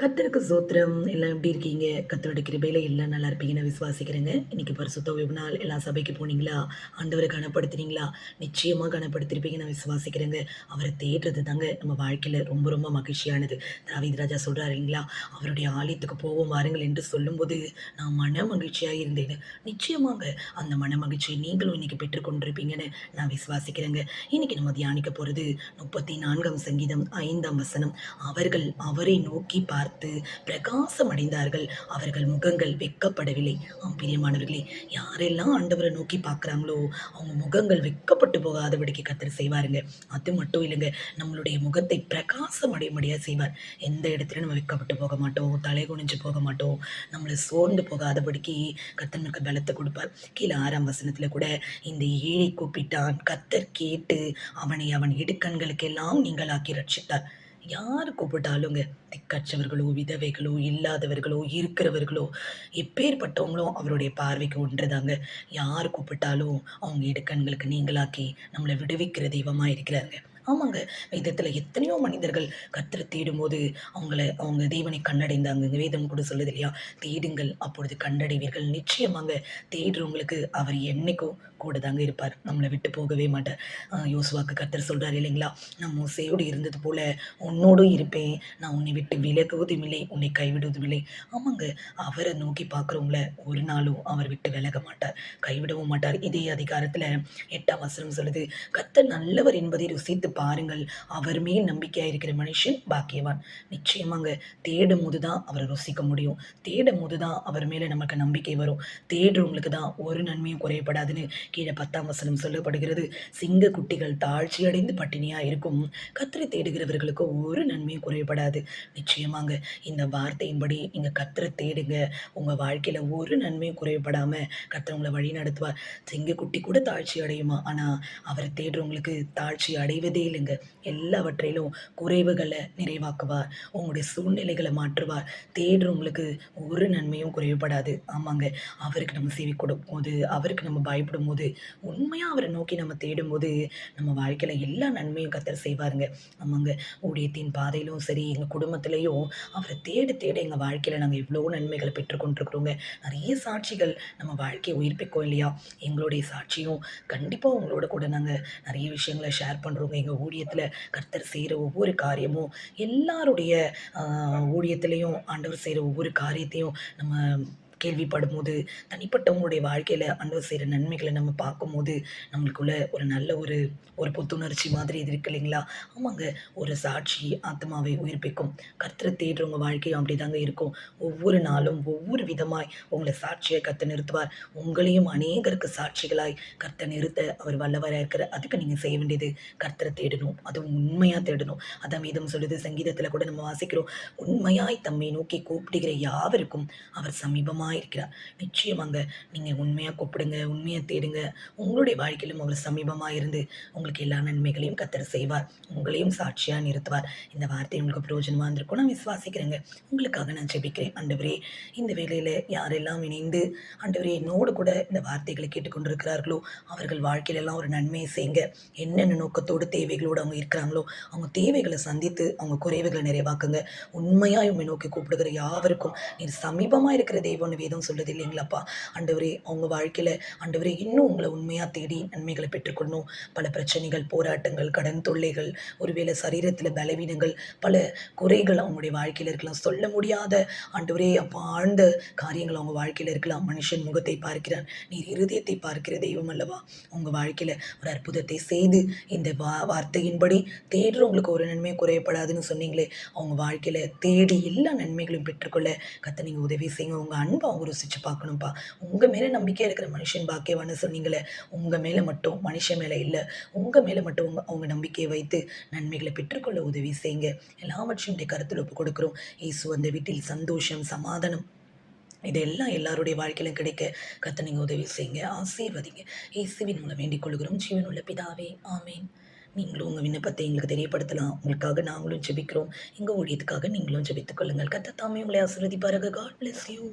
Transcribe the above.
கர்த்தருக்கு ஸ்தோத்திரம். எல்லாம் எப்படி இருக்கீங்க? கர்த்தருடைய கிருபையில எல்லாம் நல்லா இருப்பீங்கன்னு நான் விசுவாசிக்கிறேங்க. இன்னைக்கு பரிசுத்த ஓய்வு நாள். எல்லாம் சபைக்கு போனீங்களா? ஆண்டவர கனப்படுத்துனீங்களா? நிச்சயமா கனப்படுத்திருப்பீங்கன்னு நான் விசுவாசிக்கிறேங்க. அவர தேடுறது தாங்க நம்ம வாழ்க்கையில ரொம்ப ரொம்ப மகிழ்ச்சியானது. தாவீது ராஜா சொல்றாரு இல்லைங்களா? அவருடைய ஆலயத்துக்கு போவோம் வாருங்கள் என்று சொல்லும்போது, நான் மன மகிழ்ச்சியா இருந்தேன்னு. நிச்சயமாங்க அந்த மன மகிழ்ச்சியை நீங்களும் இன்னைக்கு பெற்றுக்கொண்டிருப்பீங்கன்னு நான் விசுவாசிக்கிறேங்க. இன்னைக்கு நம்ம தியானிக்க போறது 34ஆம் சங்கீதம் 5ஆம் வசனம். அவர்கள் அவரை நோக்கி பார்த்து பிரகாசம் அடைந்தார்கள். அவர்கள் முகங்கள் வெட்கப்படவில்லை. பிரியமானவர்களே, யாரெல்லாம் ஆண்டவரை நோக்கி பார்க்குறாங்களோ, அவங்க முகங்கள் வெட்கப்பட்டு போகாதபடிக்கு கர்த்தர் செய்வாருங்க. அது மட்டும் இல்லைங்க, நம்மளுடைய முகத்தை பிரகாசம் அடையும்படியா செய்வார். எந்த இடத்துலயும் நம்ம வெட்கப்பட்டு போக மாட்டோம், தலை குனிஞ்சு போக மாட்டோம். நம்மள சோர்ந்து போகாதபடிக்கு கர்த்தர் நமக்கு பலத்த கொடுப்பார். கீழ 6ஆம் வசனத்துல கூட, இந்த ஏழை கூப்பிட்டான், கர்த்தர் கேட்டு அவனை அவன் இடுக்கண்களுக்கெல்லாம் நீங்களாக்கி ரட்சித்தார். யாரு கூப்பிட்டாலுங்க, திக்கற்றவர்களோ, விதவைகளோ, இல்லாதவர்களோ, இருக்கிறவர்களோ, எப்பேர்ப்பட்டவங்களோ அவருடைய பார்வைக்கு ஒன்றுதாங்க. யார் கூப்பிட்டாலும் அவங்க இடுக்கண்களுக்கு நீங்களாக்கி நம்மள விடுவிக்கிற தெய்வமா இருக்கிறாருங்க. ஆமாங்க. வேதத்துல எத்தனையோ மனிதர்கள் கர்த்தர தேடும்போது, அவங்க தேவனை கண்டடைந்தாங்கங்க. வேதம் கூட சொல்லுது இல்லையா? "தேடுங்கள் அப்பொழுது கண்டடைவீர்கள்." நிச்சயமாங்க. தேடுறவங்களுக்கு அவர் என்னைக்கும் கூட தாங்க இருப்பார். நம்மள விட்டு போகவே மாட்டார். யோசுவாக்கு கர்த்தர் சொல்றாரு இல்லைங்களா? "நான் மோசேயோடு இருந்தது போல உன்னோடும் இருப்பேன். நான் உன்னை விட்டு விலகுவதும் இல்லை, உன்னை கைவிடுவதும் இல்லை." ஆமாங்க. அவர நோக்கி பார்க்குறவங்கள ஒரு நாளும் அவர் விட்டு விலக மாட்டார். கைவிடவும் மாட்டார். இதே அதிகாரத்துல 8ஆம் வசனம் சொல்லுது, "கர்த்தர் நல்லவர் என்பதை ருசித்து பாருங்கள். அவர் மேல் நம்பிக்கையா இருக்கிற மனுஷன் பாக்கியவான்." நிச்சயமாங்க. தேடும்போது தான் அவர ருசிக்க முடியும். தேடும்போது தான் அவர் மேல நமக்கு நம்பிக்கை வரும். தேடுறவங்களுக்கு தான் ஒரு நன்மையும் குறையப்படாதுன்னு கீழ 10ஆம் வசனம் சொல்லப்படுகிறது. "சிங்க குட்டிகள் தாழ்ச்சியடைந்து பட்டினியா இருக்கும். கர்த்தரை தேடுகிறவர்களுக்கு ஒரு நன்மையும் குறைபடாது." நிச்சயமாங்க. இந்த வார்த்தையின்படி நீங்க கர்த்தர தேடுங்க. உங்க வாழ்க்கையில ஒரு நன்மையும் குறைபடாம கர்த்தர் உங்கள வழி நடத்துவார். சிங்கக்குட்டி கூட தாழ்ச்சி அடையுமா? ஆனா அவர தேடுறவங்களுக்கு தாழ்ச்சி அடைவதே இல்லைங்க. எல்லாவற்றிலும் குறைவுகள நிறைவாக்குவார். உங்களுடைய சூழ்நிலைகள மாற்றுவார். தேடுறவங்களுக்கு ஒரு நன்மையும் குறைவுபடாது. ஆமாங்க. அவருக்கு நம்ம செவி கொடுக்கும்போது, அவருக்கு நம்ம பயப்படும்போது, உண்மையா அவர நோக்கி நம்ம தேடும்போது, நம்ம வாழ்க்கையில எல்லா நன்மையும் கர்த்தர் செய்வாருங்க. ஆமாங்க. ஊழியத்தின் பாதையிலும் சரி, எங்க குடும்பத்திலயும் அவர தேட தேட எங்க வாழ்க்கையில நாங்க எவ்வளோ நன்மைகள பெற்றுக்கொண்டிருக்கிறோங்க. நெறைய சாட்சிகள் நம்ம வாழ்க்கைய உயிர்ப்பிக்கும் இல்லையா? எங்களுடைய சாட்சியும் கண்டிப்பா உங்களோட கூட நாங்க நெறைய விஷயங்கள ஷேர் பண்றோங்க. எங்க ஊழியத்தில கர்த்தர் செய்ற ஒவ்வொரு காரியமும், எல்லாருடைய அ ஊழியத்திலயும் ஆண்டவர் செய்ற ஒவ்வொரு காரியத்தையும் நம்ம கேள்விப்படும்போது, தனிப்பட்டவங்களுடைய வாழ்க்கையில ஆண்டவர் செய்ற நன்மைகள நம்ம பார்க்கும்போது, நம்மளுக்குள்ள ஒரு நல்ல ஒரு ஒரு புத்துணர்ச்சி மாதிரி இது இருக்கு இல்லைங்களா? ஆமாங்க. ஒரு சாட்சி ஆத்மாவை உயிர்ப்பிக்கும். கர்த்தர தேடுறவங்க வாழ்க்கையும் அப்படிதாங்க இருக்கும். ஒவ்வொரு நாளும் ஒவ்வொரு விதமாய் உங்கள சாட்சியா கர்த்தர் நிறுத்துவார். உங்களையும் அநேகருக்கு சாட்சிகளாய் கர்த்தர் நிறுத்த அவர் வல்லவரா இருக்கிறார். அதுக்கு நீங்க செய்ய வேண்டியது கர்த்தர தேடணும். அதுவும் உண்மையா தேடணும். அதான் வேதம் சொல்லுது. சங்கீதத்தில கூட நம்ம வாசிக்கிறோம். "உண்மையாய் தம்மை நோக்கி கூப்பிடுகிற யாவருக்கும் அவர் சமீபமாய் இருக்கிறார்." நிச்சயமாங்க. நீங்க உண்மையா கூப்பிடுங்க, உண்மையா தேடுங்க. உங்களுடைய வாழ்க்கையிலும் அவர் சமீபமா இருந்து உங்களுக்கு எல்லா நன்மைகளையும் கர்த்தர் செய்வார். உங்களையும் சாட்சியா நிறுத்துவார். இந்த வார்த்தை உங்களுக்கு பிரயோஜனமா இருந்திருக்கும் நான் விசுவாசிக்கிறேங்க. உங்களுக்காக நான் ஜெபிக்கிறேன். ஆண்டவரே, இந்த வேளையில யாரெல்லாம் இணைந்து ஆண்டவரே என்னோடு கூட இந்த வார்த்தைகளை கேட்டுக்கொண்டிருக்கிறார்களோ, அவர்கள் வாழ்க்கையிலலாம் ஒரு நன்மையை செய்யுங்க. என்னென்ன நோக்கத்தோடு தேவைகளோடு அவங்க இருக்கிறாங்களோ, அவங்க தேவைகள சந்தித்து அவங்க குறைவுகள நிறைவாக்குங்க. உண்மையாய் உம்மை நோக்கி கூப்பிடுகிற யாவருக்கும் நீர் சமீபமா இருக்கிற தெய்வம்னு வேதம் சொல்லுது இல்லைங்களாப்பா? ஆண்டவரே, அவங்க வாழ்க்கையில ஆண்டவரே இன்னும் உங்கள உண்மையா தேடி நன்மைகள பெற்றுக்கொள்ளணும். பல பிரச்சனைகள், போராட்டங்கள், கடன் தொல்லைகள், ஒருவேளை சரீரத்தில பலவீனங்கள், பல குறைகள் அவங்களுடைய வாழ்க்கையில இருக்கலாம். சொல்ல முடியாத ஆண்டவரே அப்பா ஆழ்ந்த காரியங்கள் அவங்க வாழ்க்கையில இருக்கலாம். மனுஷன் முகத்தை பார்க்கிறான். நீர் இருதயத்தை பார்க்கிற தெய்வம் அல்லவா? உங்க வாழ்க்கையில ஒரு அற்புதத்தை செய்து இந்த வார்த்தையின்படி தேடுறவங்களுக்கு ஒரு நன்மையும் குறையப்படாதுன்னு சொன்னீங்களே, அவங்க வாழ்க்கையில தேடி எல்லா நன்மைகளையும் பெற்றுக்கொள்ள கர்த்தர் நீங்க உதவி செய்யுங்க. உங்க அன்ப அவங்க ருசிச்சு பார்க்கணும்ப்பா. உங்க மேல நம்பிக்கையா இருக்கிற மனுஷன் பாக்கியவான்னு சொன்னீங்களே, உங்க மேல மட்டும் மனுஷன் மேல இல்ல. உங்க மேல மட்டும் அவங்க நம்பிக்கைய வைத்து நன்மைகள பெற்றுக்கொள்ள உதவி செய்யுங்க. எல்லாவற்றையும் உம்முடைய கரத்துல ஒப்புக் கொடுக்கிறோம். இயேசு அந்த வீட்டில் சந்தோஷம், சமாதானம் இதெல்லாம் எல்லாருடைய வாழ்க்கையிலும் கிடைக்க கர்த்தர் நீங்க உதவி செய்யுங்க. ஆசீர்வதிங்க. இயேசுவின் மூலம் வேண்டிக் கொள்கிறோம். ஜீவனுள்ள பிதாவே, ஆமென். நீங்களும் உங்க விண்ணப்பத்தை எங்களுக்கு தெரியப்படுத்தலாம். உங்களுக்காக நாங்களும் ஜெபிக்கிறோம். எங்க ஊழியத்துக்காக நீங்களும் ஜெபித்துக் கொள்ளுங்கள். கர்த்தர் தாமே உங்களை ஆசீர்வதிப்பாராக. God bless you.